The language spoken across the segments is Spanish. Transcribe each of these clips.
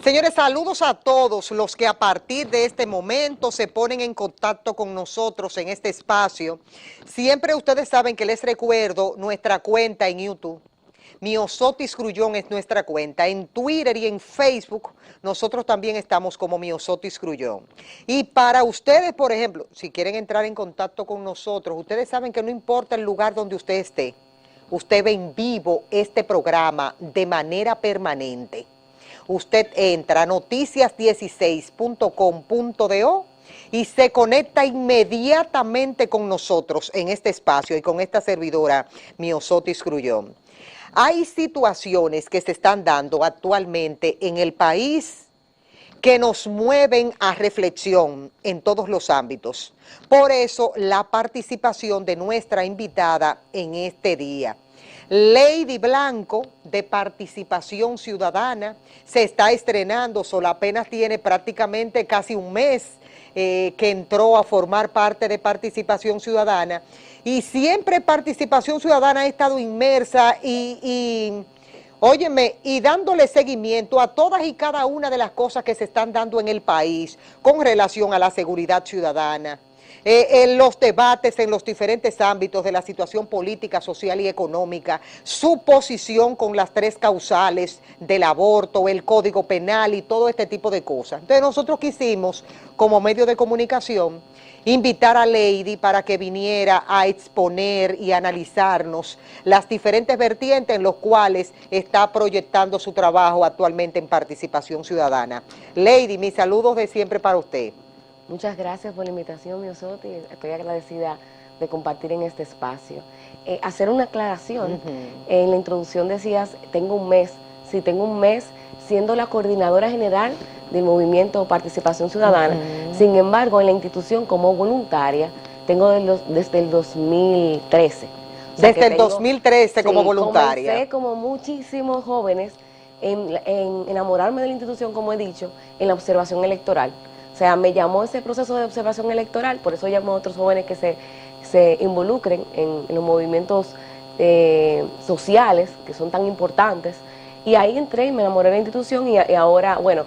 Señores, saludos a todos los que a partir de este momento se ponen en contacto con nosotros en este espacio. Siempre ustedes saben que les recuerdo nuestra cuenta en YouTube. Miosotis Grullón es nuestra cuenta. En Twitter y en Facebook nosotros también estamos como Miosotis Grullón. Y para ustedes, por ejemplo, si quieren entrar en contacto con nosotros, ustedes saben que no importa el lugar donde usted esté, usted ve en vivo este programa de manera permanente. Usted entra a noticias16.com.do y se conecta inmediatamente con nosotros en este espacio y con esta servidora, Miosotis Grullón. Hay situaciones que se están dando actualmente en el país que nos mueven a reflexión en todos los ámbitos. Por eso, la participación de nuestra invitada en este día. Lady Blanco, de Participación Ciudadana, se está estrenando, solo apenas tiene prácticamente casi un mes que entró a formar parte de Participación Ciudadana, y siempre Participación Ciudadana ha estado inmersa óyeme, y dándole seguimiento a todas y cada una de las cosas que se están dando en el país con relación a la seguridad ciudadana, en los debates en los diferentes ámbitos de la situación política, social y económica, su posición con las 3 causales del aborto, el Código Penal y todo este tipo de cosas. Entonces nosotros quisimos, como medio de comunicación, invitar a Lady para que viniera a exponer y analizarnos las diferentes vertientes en los cuales está proyectando su trabajo actualmente en Participación Ciudadana. Lady, mis saludos de siempre para usted. Muchas gracias por la invitación, Miosotis. Estoy agradecida de compartir en este espacio. Hacer una aclaración. En la introducción decías, tengo un mes. Sí, tengo un mes siendo la coordinadora general del movimiento Participación Ciudadana. Sin embargo, en la institución como voluntaria, tengo desde el 2013. O sea, desde el 2013 como voluntaria. Comencé como muchísimos jóvenes en enamorarme de la institución, como he dicho, en la observación electoral. O sea, me llamó ese proceso de observación electoral, por eso llamo a otros jóvenes que se involucren en los movimientos sociales, que son tan importantes. Y ahí entré y me enamoré de la institución y ahora, bueno,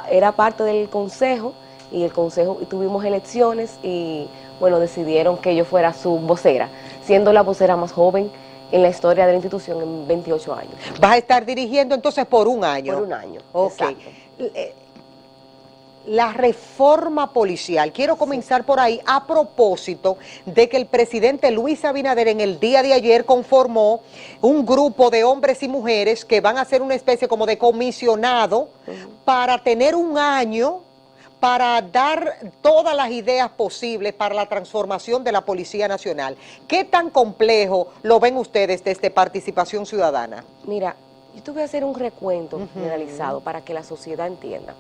era parte del consejo, y el consejo tuvimos elecciones y, bueno, decidieron que yo fuera su vocera, siendo la vocera más joven en la historia de la institución en 28 años. ¿Vas a estar dirigiendo entonces por un año? Por un año, okay. Exacto. La reforma policial, quiero comenzar por ahí a propósito de que el presidente Luis Abinader en el día de ayer conformó un grupo de hombres y mujeres que van a hacer una especie como de comisionado para tener un año para dar todas las ideas posibles para la transformación de la Policía Nacional. ¿Qué tan complejo lo ven ustedes desde Participación Ciudadana? Mira, yo te voy a hacer un recuento generalizado para que la sociedad entienda.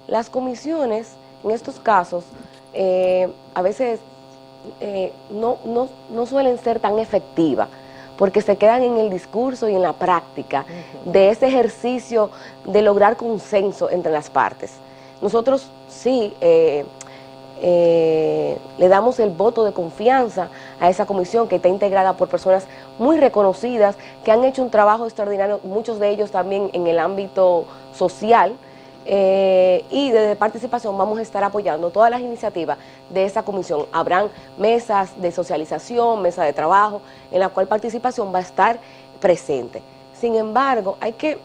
Las comisiones, en estos casos, a veces no suelen ser tan efectivas, porque se quedan en el discurso y en la práctica de ese ejercicio de lograr consenso entre las partes. Nosotros sí le damos el voto de confianza a esa comisión, que está integrada por personas muy reconocidas, que han hecho un trabajo extraordinario, muchos de ellos también en el ámbito social. Y desde Participación vamos a estar apoyando todas las iniciativas de esa comisión. Habrán mesas de socialización, mesas de trabajo, en la cual Participación va a estar presente. Sin embargo, hay que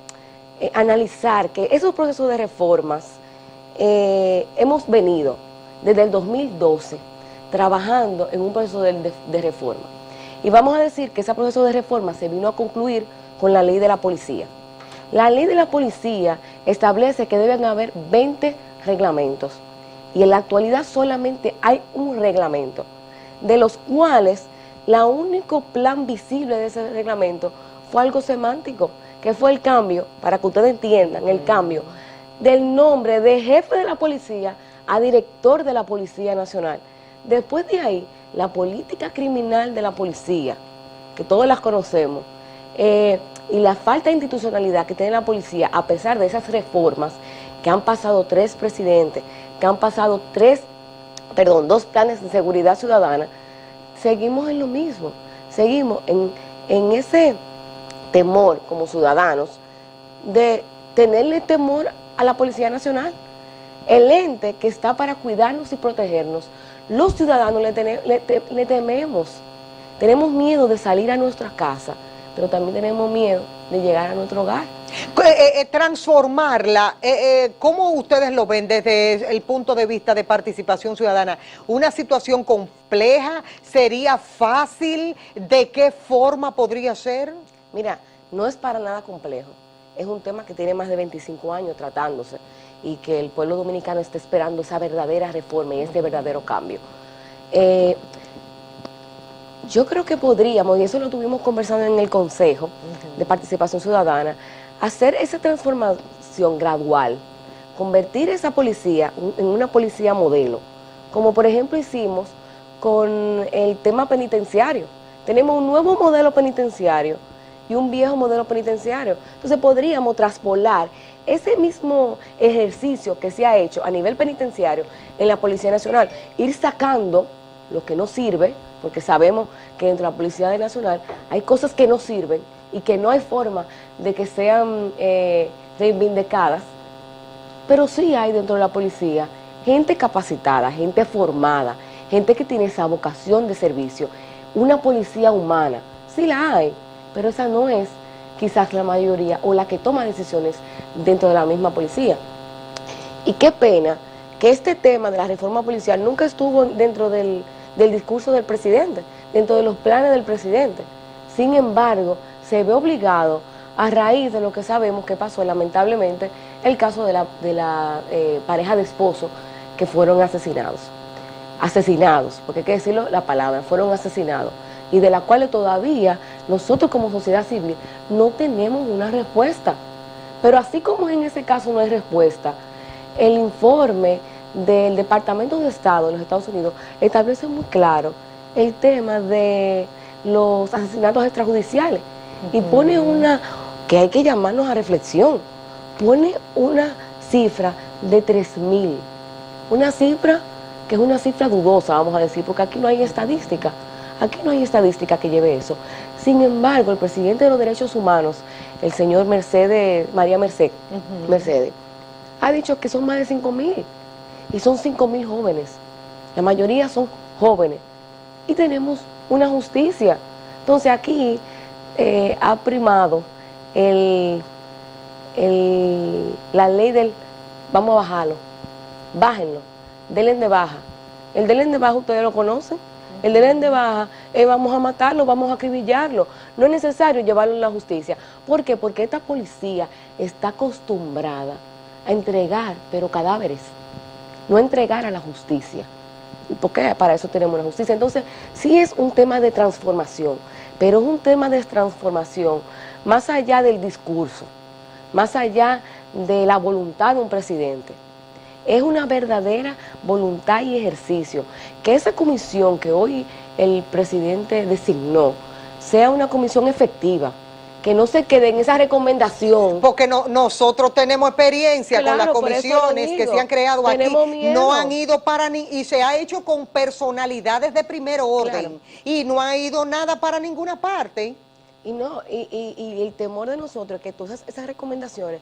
analizar que esos procesos de reformas hemos venido desde el 2012 trabajando en un proceso de reforma. Y vamos a decir que ese proceso de reforma se vino a concluir con la ley de la policía. La ley de la policía establece que deben haber 20 reglamentos y en la actualidad solamente hay un reglamento, de los cuales el único plan visible de ese reglamento fue algo semántico, que fue el cambio, para que ustedes entiendan, el cambio del nombre de jefe de la policía a director de la Policía Nacional. Después de ahí, la política criminal de la policía, que todos las conocemos, y la falta de institucionalidad que tiene la policía, a pesar de esas reformas, que han pasado 3 presidentes, que han pasado 2 planes de seguridad ciudadana, seguimos en lo mismo, seguimos en ese temor como ciudadanos de tenerle temor a la Policía Nacional, el ente que está para cuidarnos y protegernos. Los ciudadanos le tememos, tenemos miedo de salir a nuestra casa, pero también tenemos miedo de llegar a nuestro hogar. Transformarla, ¿cómo ustedes lo ven desde el punto de vista de participación ciudadana? ¿Una situación compleja? ¿Sería fácil? ¿De qué forma podría ser? Mira, no es para nada complejo, es un tema que tiene más de 25 años tratándose y que el pueblo dominicano está esperando esa verdadera reforma y este verdadero cambio. Yo creo que podríamos, y eso lo tuvimos conversando en el Consejo de Participación Ciudadana, hacer esa transformación gradual, convertir esa policía en una policía modelo, como por ejemplo hicimos con el tema penitenciario. Tenemos un nuevo modelo penitenciario y un viejo modelo penitenciario. Entonces podríamos traspolar ese mismo ejercicio que se ha hecho a nivel penitenciario en la Policía Nacional, ir sacando lo que no sirve, porque sabemos que dentro de la Policía Nacional hay cosas que no sirven y que no hay forma de que sean reivindicadas, pero sí hay dentro de la policía gente capacitada, gente formada, gente que tiene esa vocación de servicio, una policía humana, sí la hay, pero esa no es quizás la mayoría o la que toma decisiones dentro de la misma policía. Y qué pena que este tema de la reforma policial nunca estuvo dentro del discurso del presidente, dentro de los planes del presidente. Sin embargo, se ve obligado a raíz de lo que sabemos que pasó lamentablemente el caso de la pareja de esposos que fueron asesinados, porque hay que decirlo la palabra, fueron asesinados, y de la cual todavía nosotros como sociedad civil no tenemos una respuesta. Pero así como en ese caso no hay respuesta, el informe del Departamento de Estado de los Estados Unidos establece muy claro el tema de los asesinatos extrajudiciales y pone que hay que llamarnos a reflexión, pone una cifra de 3.000, una cifra que es una cifra dudosa, vamos a decir, porque aquí no hay estadística que lleve eso. Sin embargo, el presidente de los Derechos Humanos, el señor María Mercedes, ha dicho que son más de 5.000 y son 5.000 jóvenes, la mayoría son jóvenes y tenemos una justicia. Entonces aquí ha primado la ley del vamos a bajarlo, bájenlo, denle de baja. El denle de baja ustedes lo conocen. El denle de baja vamos a matarlo, vamos a acribillarlo. No es necesario llevarlo a la justicia. ¿Por qué? Porque esta policía está acostumbrada a entregar, pero cadáveres, no entregar a la justicia. Porque para eso tenemos la justicia. Entonces, sí es un tema de transformación, pero es un tema de transformación más allá del discurso, más allá de la voluntad de un presidente. Es una verdadera voluntad y ejercicio. Que esa comisión que hoy el presidente designó sea una comisión efectiva, que no se quede en esa recomendación. Porque nosotros tenemos experiencia con las comisiones que se han creado aquí, no han ido y se ha hecho con personalidades de primer orden, y no ha ido nada para ninguna parte. Y el temor de nosotros es que todas esas recomendaciones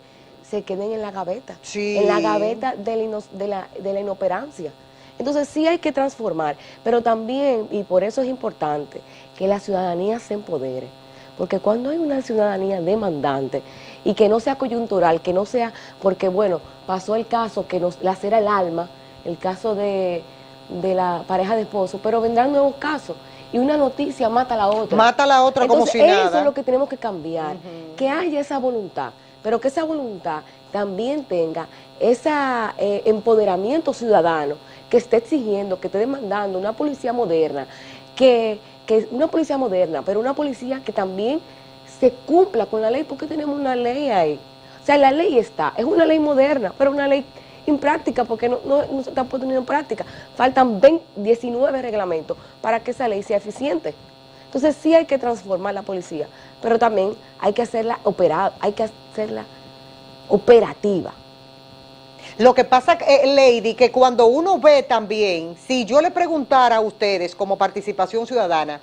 se queden en la gaveta, sí, en la gaveta de la inoperancia. Entonces sí hay que transformar, pero también, y por eso es importante, que la ciudadanía se empodere. Porque cuando hay una ciudadanía demandante y que no sea coyuntural, que no sea porque, bueno, pasó el caso que nos lacera el alma, el caso de la pareja de esposos, pero vendrán nuevos casos y una noticia mata a la otra. Mata a la otra. Entonces, como si nada. Eso es lo que tenemos que cambiar, que haya esa voluntad, pero que esa voluntad también tenga ese empoderamiento ciudadano que esté exigiendo, que esté demandando una policía moderna, una policía moderna, pero una policía que también se cumpla con la ley, porque tenemos una ley ahí. O sea, la ley está, es una ley moderna, pero una ley impráctica, porque no se está poniendo en práctica. Faltan 19 reglamentos para que esa ley sea eficiente. Entonces sí hay que transformar la policía, pero también hay que hacerla operativa. Lo que pasa, Lady, que cuando uno ve también, si yo le preguntara a ustedes como participación ciudadana,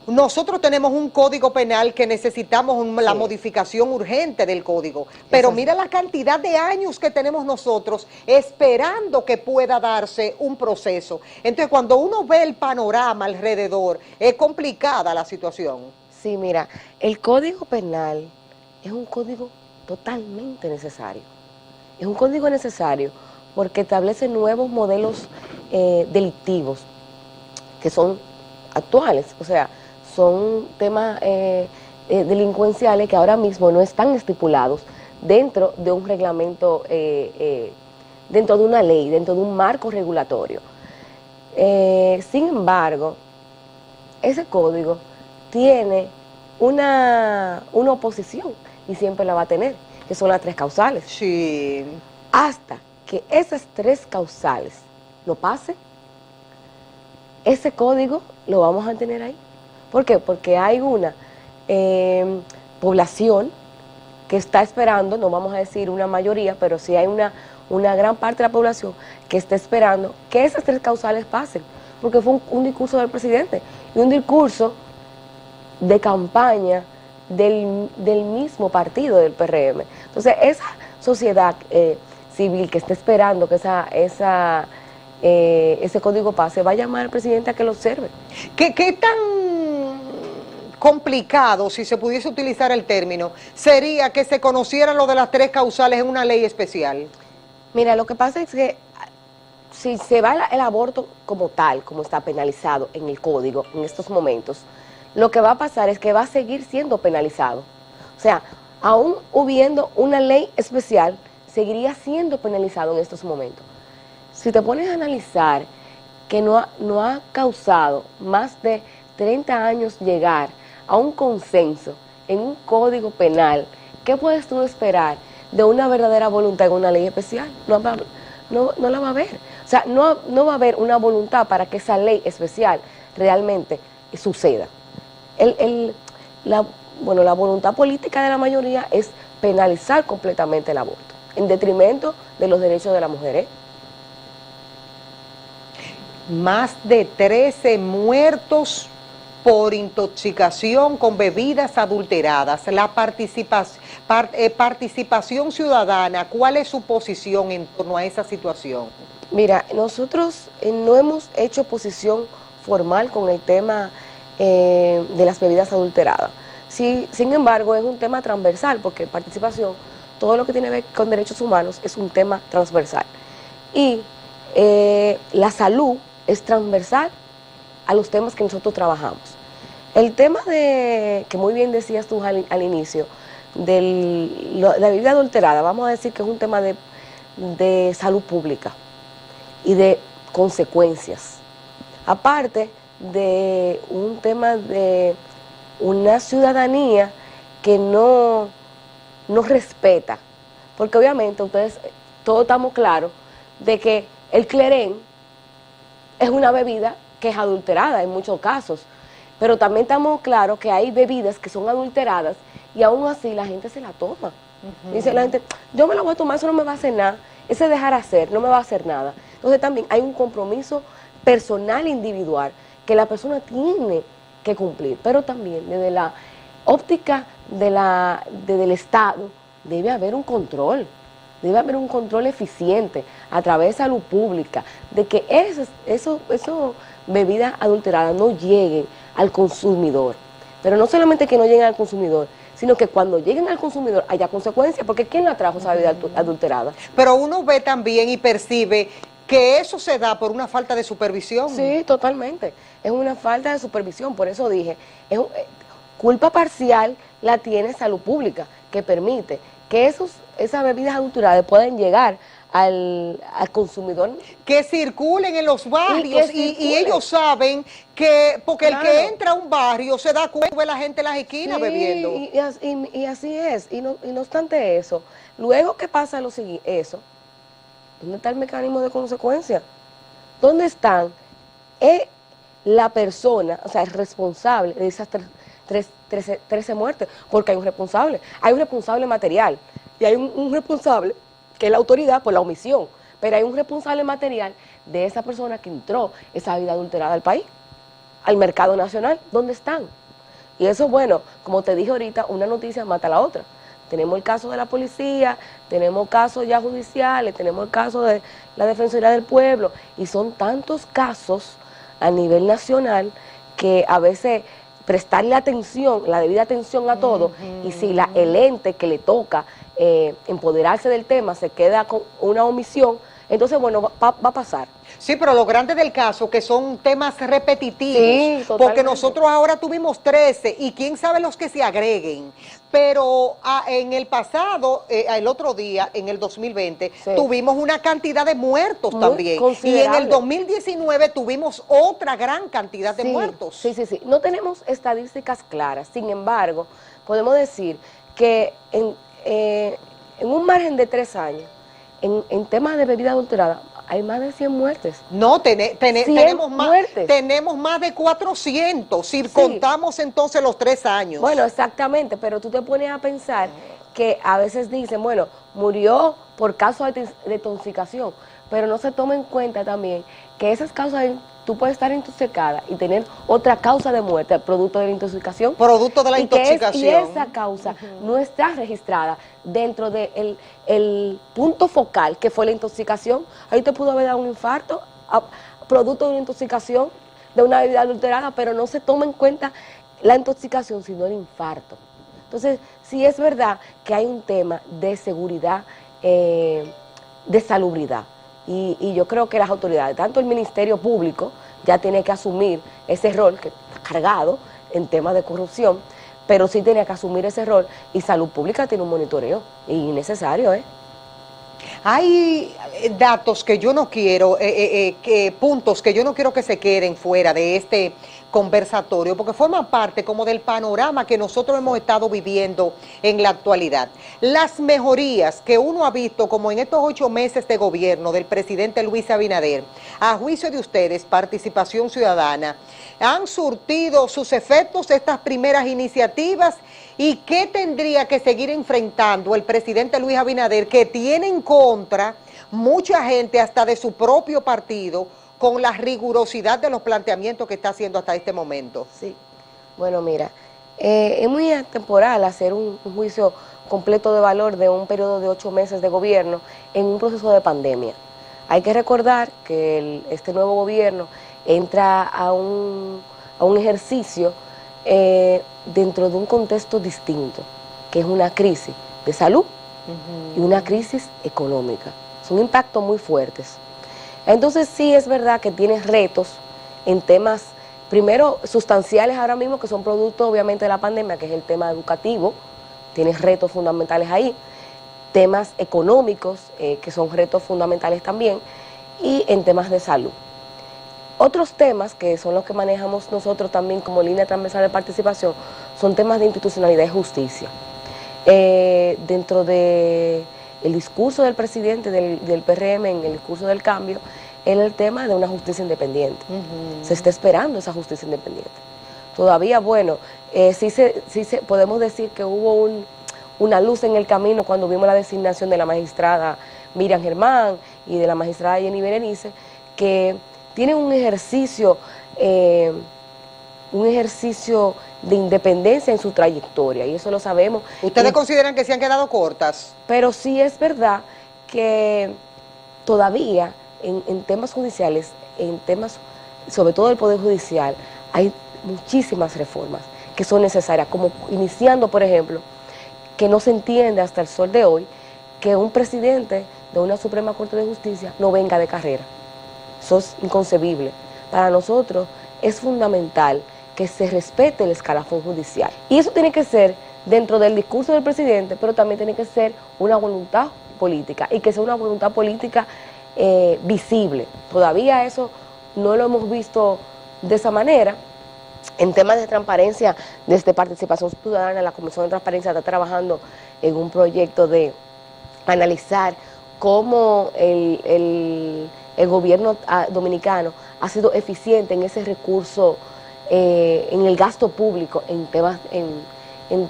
Nosotros tenemos un código penal que necesitamos la Sí. modificación urgente del código, pero Eso sí. mira la cantidad de años que tenemos nosotros esperando que pueda darse un proceso. Entonces, cuando uno ve el panorama alrededor, es complicada la situación. Sí, mira, el Código Penal es un código totalmente necesario. Es un código necesario porque establece nuevos modelos delictivos que son actuales, o sea, son temas delincuenciales que ahora mismo no están estipulados dentro de un reglamento, dentro de una ley, dentro de un marco regulatorio. Sin embargo, ese código tiene una oposición y siempre la va a tener, que son las tres causales. Sí. Hasta que esas tres causales no pasen, ese código lo vamos a tener ahí. ¿Por qué? Porque hay una población que está esperando, no vamos a decir una mayoría, pero sí hay una gran parte de la población que está esperando que esas tres causales pasen, porque fue un discurso del presidente y un discurso de campaña del mismo partido, del PRM. Entonces, esa sociedad civil que está esperando que ese código pase, va a llamar al presidente a que lo observe. ¿Qué tan complicado, si se pudiese utilizar el término, sería que se conociera lo de las tres causales en una ley especial? Mira, lo que pasa es que si se va el aborto como tal, como está penalizado en el código en estos momentos, lo que va a pasar es que va a seguir siendo penalizado. O sea, aún hubiendo una ley especial, seguiría siendo penalizado en estos momentos. Si te pones a analizar que no ha causado más de 30 años llegar a un consenso en un código penal, ¿qué puedes tú esperar de una verdadera voluntad en una ley especial? No la va a haber. O sea, no va a haber una voluntad para que esa ley especial realmente suceda. La voluntad política de la mayoría es penalizar completamente el aborto, en detrimento de los derechos de la mujer, ¿eh? Más de 13 muertos por intoxicación con bebidas adulteradas. La participación ciudadana, ¿cuál es su posición en torno a esa situación? Mira, nosotros no hemos hecho posición formal con el tema de las bebidas adulteradas. Sí, sin embargo, es un tema transversal, porque participación, todo lo que tiene que ver con derechos humanos es un tema transversal. Y la salud es transversal a los temas que nosotros trabajamos. El tema que muy bien decías tú al inicio, de la bebida adulterada, vamos a decir que es un tema de salud pública y de consecuencias. Aparte de un tema de una ciudadanía que no respeta, porque obviamente ustedes, todos estamos claros de que el clerén es una bebida que es adulterada en muchos casos, pero también estamos claros que hay bebidas que son adulteradas y aún así la gente se la toma. Dice la gente, yo me la voy a tomar, eso no me va a hacer nada, ese dejar hacer no me va a hacer nada. Entonces también hay un compromiso personal individual que la persona tiene que cumplir, pero también desde la óptica del Estado debe haber un control. Debe haber un control eficiente a través de salud pública de que esas bebidas adulteradas no lleguen al consumidor. Pero no solamente que no lleguen al consumidor, sino que cuando lleguen al consumidor haya consecuencias, porque ¿quién la trajo esa bebida adulterada? Pero uno ve también y percibe que eso se da por una falta de supervisión. Sí, totalmente. Es una falta de supervisión, por eso dije, culpa parcial la tiene salud pública, que permite que esas bebidas adulteradas pueden llegar al consumidor. Que circulen en los barrios y ellos saben que, porque Claro. El que entra a un barrio se da cuenta de la gente en las esquinas bebiendo. Y así es, y no obstante eso, luego que pasa eso, ¿dónde está el mecanismo de consecuencia? ¿Dónde están la persona, o sea, el responsable de esas 13 muertes? Porque hay un responsable material y hay un responsable que es la autoridad por la omisión, pero hay un responsable material de esa persona que entró esa bebida adulterada al país. al mercado nacional, ¿dónde están? Y eso, bueno, como te dije ahorita, una noticia mata a la otra. Tenemos el caso de la policía, tenemos casos ya judiciales, tenemos el caso de la Defensoría del Pueblo, y son tantos casos a nivel nacional que a veces prestarle atención, la debida atención a todo, y si el ente que le toca empoderarse del tema se queda con una omisión, entonces, bueno, va a pasar. Sí, pero lo grande del caso que son temas repetitivos, Sí, porque nosotros ahora tuvimos 13 y quién sabe los que se agreguen, pero en el pasado, el otro día, en el 2020, sí, tuvimos una cantidad de muertos muy también, y en el 2019 tuvimos otra gran cantidad de muertos. Sí, sí, sí, no tenemos estadísticas claras, sin embargo, podemos decir que en un margen de 3 años, en temas de bebida adulterada, hay más de 100 muertes. No, tenemos más de 400, si contamos entonces los 3 años. Bueno, exactamente, pero tú te pones a pensar que a veces dicen, bueno, murió por causa de intoxicación, pero no se toma en cuenta también que esas causas, tú puedes estar intoxicada y tener otra causa de muerte, producto de la intoxicación. Producto de la intoxicación. Y esa causa no está registrada dentro del el punto focal, que fue la intoxicación. Ahí te pudo haber dado un infarto, producto de una intoxicación, de una bebida adulterada, pero no se toma en cuenta la intoxicación, sino el infarto. Entonces, sí es verdad que hay un tema de seguridad, de salubridad. Y yo creo que las autoridades, tanto el Ministerio Público, ya tiene que asumir ese rol que está cargado en temas de corrupción, pero sí tiene que asumir ese rol, y Salud Pública tiene un monitoreo, y necesario, Hay datos que yo no quiero, puntos que yo no quiero que se queden fuera de este conversatorio, porque forman parte como del panorama que nosotros hemos estado viviendo en la actualidad. Las mejorías que uno ha visto como en estos 8 meses de gobierno del presidente Luis Abinader, a juicio de ustedes, Participación Ciudadana, ¿han surtido sus efectos estas primeras iniciativas? ¿Y qué tendría que seguir enfrentando el presidente Luis Abinader, que tiene en contra mucha gente hasta de su propio partido, con la rigurosidad de los planteamientos que está haciendo hasta este momento? Sí, bueno, mira, es muy atemporal hacer un juicio completo de valor de un periodo de 8 meses de gobierno en un proceso de pandemia. Hay que recordar que este nuevo gobierno entra a un ejercicio dentro de un contexto distinto, que es una crisis de salud y una crisis económica. Son impactos muy fuertes. Entonces sí es verdad que tiene retos en temas, primero, sustanciales ahora mismo, que son producto obviamente de la pandemia, que es el tema educativo, tiene retos fundamentales ahí, temas económicos, que son retos fundamentales también, y en temas de salud. Otros temas que son los que manejamos nosotros también como línea transversal de participación son temas de institucionalidad y justicia. Dentro del discurso del presidente del PRM, en el discurso del cambio, era el tema de una justicia independiente. Se está esperando esa justicia independiente. Todavía, bueno, podemos decir que hubo una luz en el camino cuando vimos la designación de la magistrada Miriam Germán y de la magistrada Jenny Berenice, que tienen un ejercicio de independencia en su trayectoria, y eso lo sabemos. ¿Ustedes consideran que se han quedado cortas? Pero sí es verdad que todavía en temas judiciales, en temas sobre todo del Poder Judicial, hay muchísimas reformas que son necesarias, como iniciando, por ejemplo, que no se entiende hasta el sol de hoy que un presidente de una Suprema Corte de Justicia no venga de carrera. Eso es inconcebible. Para nosotros es fundamental que se respete el escalafón judicial. Y eso tiene que ser dentro del discurso del presidente, pero también tiene que ser una voluntad política, y que sea una voluntad política visible. Todavía eso no lo hemos visto de esa manera. En temas de transparencia, desde Participación Ciudadana, la Comisión de Transparencia está trabajando en un proyecto de analizar cómo el gobierno dominicano ha sido eficiente en ese recurso, en el gasto público, en temas, en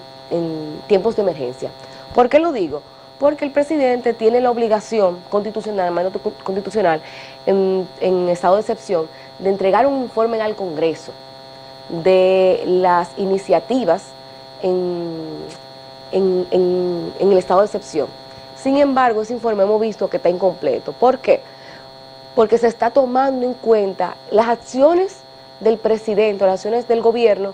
tiempos de emergencia. ¿Por qué lo digo? Porque el presidente tiene la obligación constitucional, mandato constitucional, en estado de excepción, de entregar un informe al Congreso de las iniciativas en el estado de excepción. Sin embargo, ese informe hemos visto que está incompleto. ¿Por qué? Porque se está tomando en cuenta las acciones del presidente, las acciones del gobierno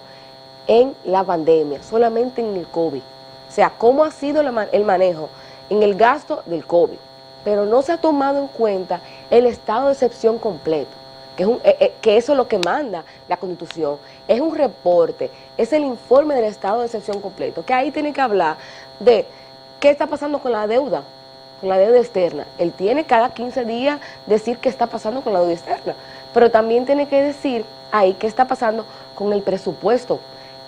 en la pandemia, solamente en el COVID. O sea, cómo ha sido el manejo en el gasto del COVID. Pero no se ha tomado en cuenta el estado de excepción completo, que eso es lo que manda la Constitución. Es un reporte, es el informe del estado de excepción completo, que ahí tiene que hablar de qué está pasando con la deuda externa. Él tiene cada 15 días decir qué está pasando con la deuda externa, pero también tiene que decir ahí qué está pasando con el presupuesto,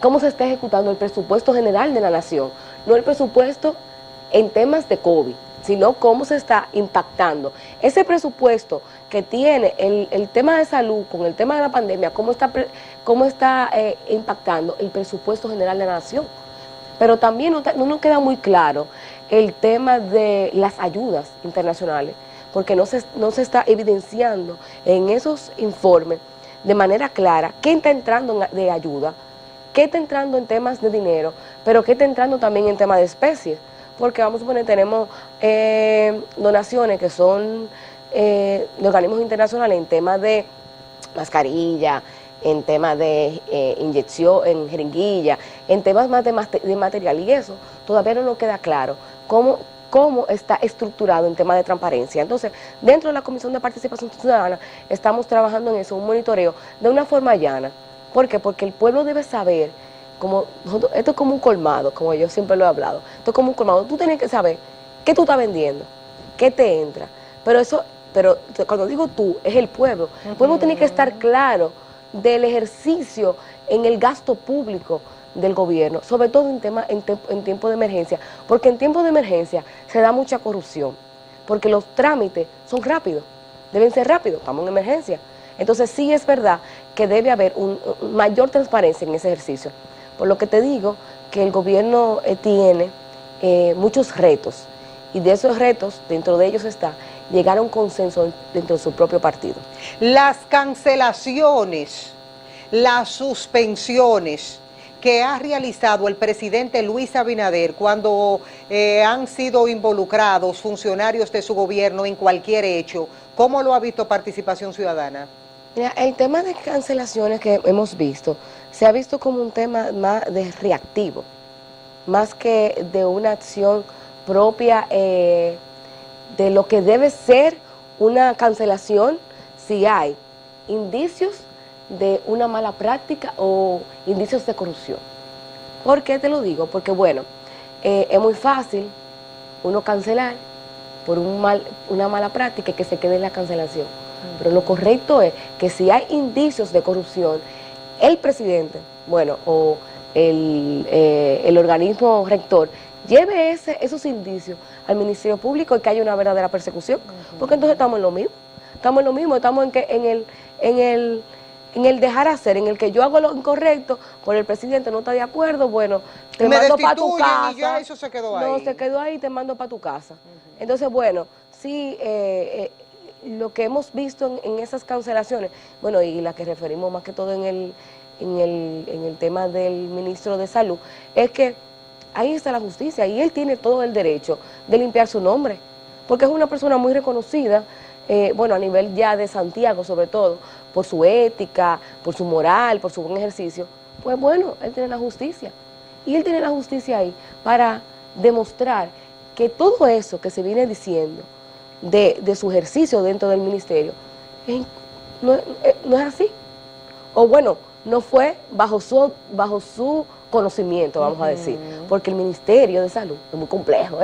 cómo se está ejecutando el presupuesto general de la nación, no el presupuesto en temas de COVID, sino cómo se está impactando ese presupuesto que tiene el tema de salud con el tema de la pandemia, cómo está impactando el presupuesto general de la nación. Pero también no nos queda muy claro el tema de las ayudas internacionales, porque no se está evidenciando en esos informes de manera clara qué está entrando de ayuda, qué está entrando en temas de dinero, pero qué está entrando también en temas de especies. Porque vamos a suponer, tenemos donaciones que son de organismos internacionales en temas de mascarilla, en temas de inyección, en jeringuilla, en temas más de material, y eso todavía no nos queda claro cómo está estructurado en temas de transparencia. Entonces, dentro de la Comisión de Participación Ciudadana estamos trabajando en eso, un monitoreo de una forma llana. ¿Por qué? Porque el pueblo debe saber, esto es como un colmado, como yo siempre lo he hablado, esto es como un colmado, tú tienes que saber qué tú estás vendiendo, qué te entra, pero cuando digo tú, es el pueblo tiene que estar claro del ejercicio en el gasto público del gobierno, sobre todo en tiempo de emergencia, porque en tiempo de emergencia se da mucha corrupción, porque los trámites son rápidos, deben ser rápidos, estamos en emergencia. Entonces sí es verdad que debe haber mayor transparencia en ese ejercicio. Por lo que te digo que el gobierno tiene muchos retos, y de esos retos, dentro de ellos está llegar a un consenso dentro de su propio partido. Las cancelaciones, las suspensiones que ha realizado el presidente Luis Abinader cuando han sido involucrados funcionarios de su gobierno en cualquier hecho, ¿cómo lo ha visto Participación Ciudadana? Mira, el tema de cancelaciones que hemos visto, se ha visto como un tema más de reactivo, más que de una acción propia de lo que debe ser una cancelación si hay indicios de una mala práctica o indicios de corrupción. ¿Por qué te lo digo? Porque bueno, es muy fácil uno cancelar por una mala práctica y que se quede en la cancelación. Pero lo correcto es que si hay indicios de corrupción, el presidente, bueno, o el organismo rector, lleve esos indicios al Ministerio Público y que haya una verdadera persecución, porque entonces estamos en lo mismo, estamos en el dejar hacer, en el que yo hago lo incorrecto, por el presidente no está de acuerdo, bueno, te mando para tu casa. Y ya eso se quedó ahí. No, se quedó ahí, te mando para tu casa. Entonces, bueno, sí, lo que hemos visto en esas cancelaciones, bueno, y la que referimos más que todo en el tema del ministro de Salud, es que ahí está la justicia y él tiene todo el derecho de limpiar su nombre, porque es una persona muy reconocida, bueno, a nivel ya de Santiago sobre todo, por su ética, por su moral, por su buen ejercicio. Pues bueno, él tiene la justicia, y él tiene la justicia ahí para demostrar que todo eso que se viene diciendo de su ejercicio dentro del ministerio no es así, o bueno, no fue bajo su conocimiento, vamos a decir, porque el Ministerio de Salud es muy complejo,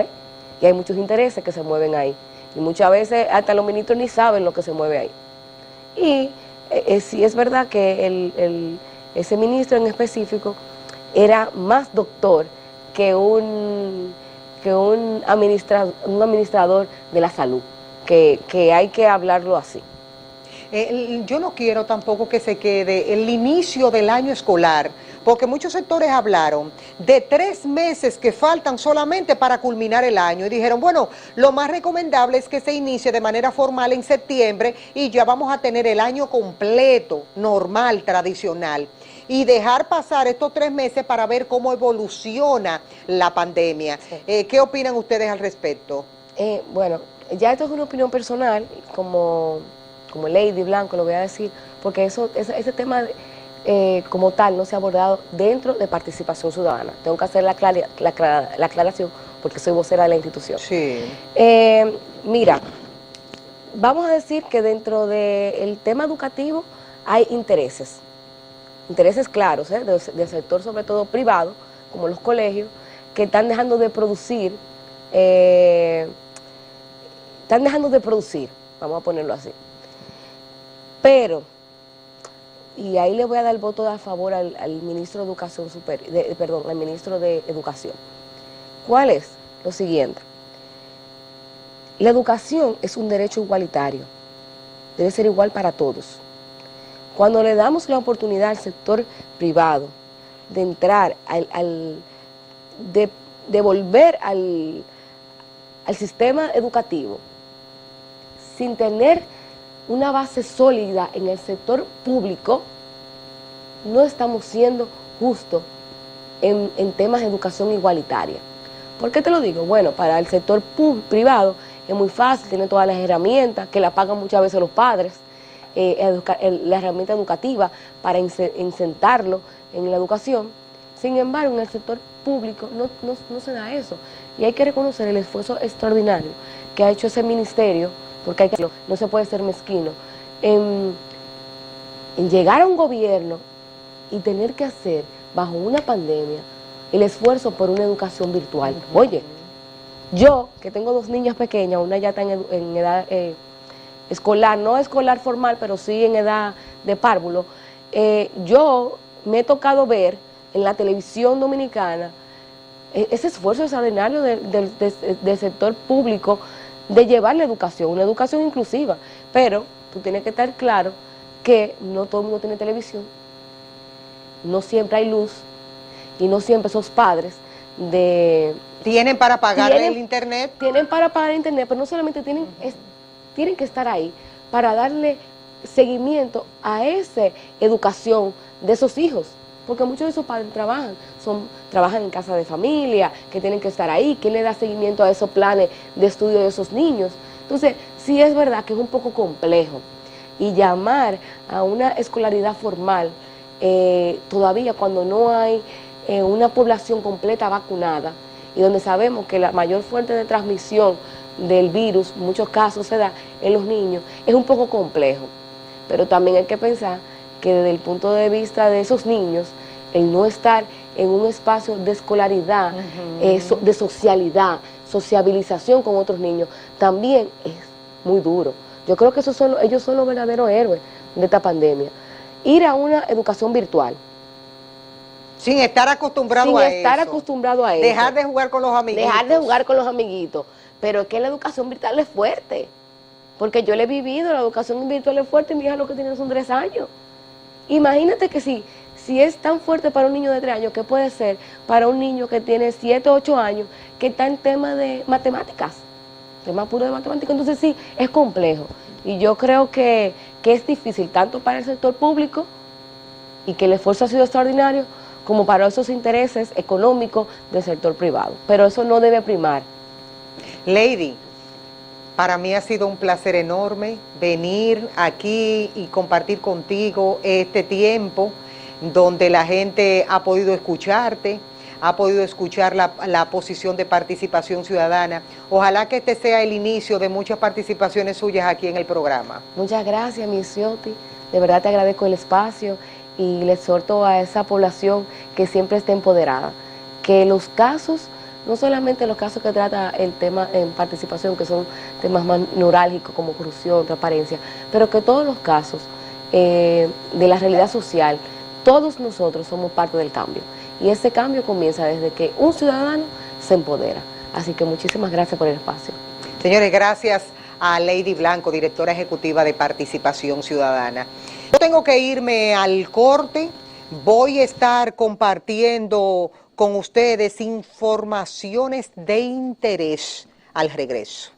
y hay muchos intereses que se mueven ahí, y muchas veces hasta los ministros ni saben lo que se mueve ahí. Y sí es verdad que ese ministro en específico era más doctor que un administrador de la salud, que hay que hablarlo así. Yo no quiero tampoco que se quede el inicio del año escolar, porque muchos sectores hablaron de 3 meses que faltan solamente para culminar el año y dijeron, bueno, lo más recomendable es que se inicie de manera formal en septiembre y ya vamos a tener el año completo, normal, tradicional. y dejar pasar estos 3 meses para ver cómo evoluciona la pandemia. Sí. ¿Qué opinan ustedes al respecto? Bueno, ya esto es una opinión personal, como Lady Blanco lo voy a decir, porque ese tema como tal no se ha abordado dentro de participación ciudadana. Tengo que hacer la aclaración porque soy vocera de la institución. Sí. Mira, vamos a decir que dentro del tema educativo hay intereses claros, del sector sobre todo privado, como los colegios, que están dejando de producir, vamos a ponerlo así. Pero, y ahí le voy a dar el voto a favor al ministro de Educación al ministro de Educación. ¿Cuál es? Lo siguiente. La educación es un derecho igualitario, debe ser igual para todos. Cuando le damos la oportunidad al sector privado de entrar, de volver al sistema educativo, sin tener una base sólida en el sector público, no estamos siendo justos en temas de educación igualitaria. ¿Por qué te lo digo? Bueno, para el sector privado es muy fácil, tiene todas las herramientas que la pagan muchas veces los padres, la herramienta educativa para insertarlo en la educación. Sin embargo, en el sector público no se da eso. Y hay que reconocer el esfuerzo extraordinario que ha hecho ese ministerio, porque no se puede ser mezquino, en llegar a un gobierno y tener que hacer, bajo una pandemia, el esfuerzo por una educación virtual. Oye, yo, que tengo 2 niñas pequeñas, una ya está en edad escolar, no escolar formal, pero sí en edad de párvulo, yo me he tocado ver en la televisión dominicana ese esfuerzo extraordinario del sector público de llevar la educación, una educación inclusiva, pero tú tienes que estar claro que no todo el mundo tiene televisión, no siempre hay luz y no siempre esos padres ¿Tienen para pagar el internet? Tienen para pagar internet, pero no solamente tienen que estar ahí para darle seguimiento a esa educación de esos hijos, porque muchos de esos padres trabajan en casa de familia, que tienen que estar ahí, ¿quién le da seguimiento a esos planes de estudio de esos niños? Entonces, sí es verdad que es un poco complejo, y llamar a una escolaridad formal todavía cuando no hay una población completa vacunada, y donde sabemos que la mayor fuente de transmisión del virus, en muchos casos se da en los niños, es un poco complejo. Pero también hay que pensar que desde el punto de vista de esos niños, el no estar en un espacio de escolaridad, de socialidad, sociabilización con otros niños, también es muy duro. Yo creo que ellos son los verdaderos héroes de esta pandemia. Ir a una educación virtual, sin estar acostumbrado a eso. Dejar de jugar con los amiguitos. Dejar de jugar con los amiguitos. Pero es que la educación virtual es fuerte. Porque yo la he vivido, la educación virtual es fuerte, y mi hija lo que tiene son 3 años. Imagínate que si es tan fuerte para un niño de 3 años, ¿qué puede ser para un niño que tiene 7 o 8 años, que está en tema de matemáticas? Tema puro de matemáticas. Entonces sí, es complejo. Y yo creo que es difícil, tanto para el sector público, y que el esfuerzo ha sido extraordinario, como para esos intereses económicos del sector privado. Pero eso no debe primar. Lady, para mí ha sido un placer enorme venir aquí y compartir contigo este tiempo donde la gente ha podido escucharte, ha podido escuchar la posición de participación ciudadana. Ojalá que este sea el inicio de muchas participaciones suyas aquí en el programa. Muchas gracias, Misiotti. De verdad te agradezco el espacio y le exhorto a esa población que siempre esté empoderada, que los casos, no solamente los casos que trata el tema en participación, que son temas más neurálgicos como corrupción, transparencia, pero que todos los casos de la realidad social, todos nosotros somos parte del cambio. Y ese cambio comienza desde que un ciudadano se empodera. Así que muchísimas gracias por el espacio. Señores, gracias a Lady Blanco, directora ejecutiva de Participación Ciudadana. Yo tengo que irme al corte. Voy a estar compartiendo con ustedes informaciones de interés al regreso.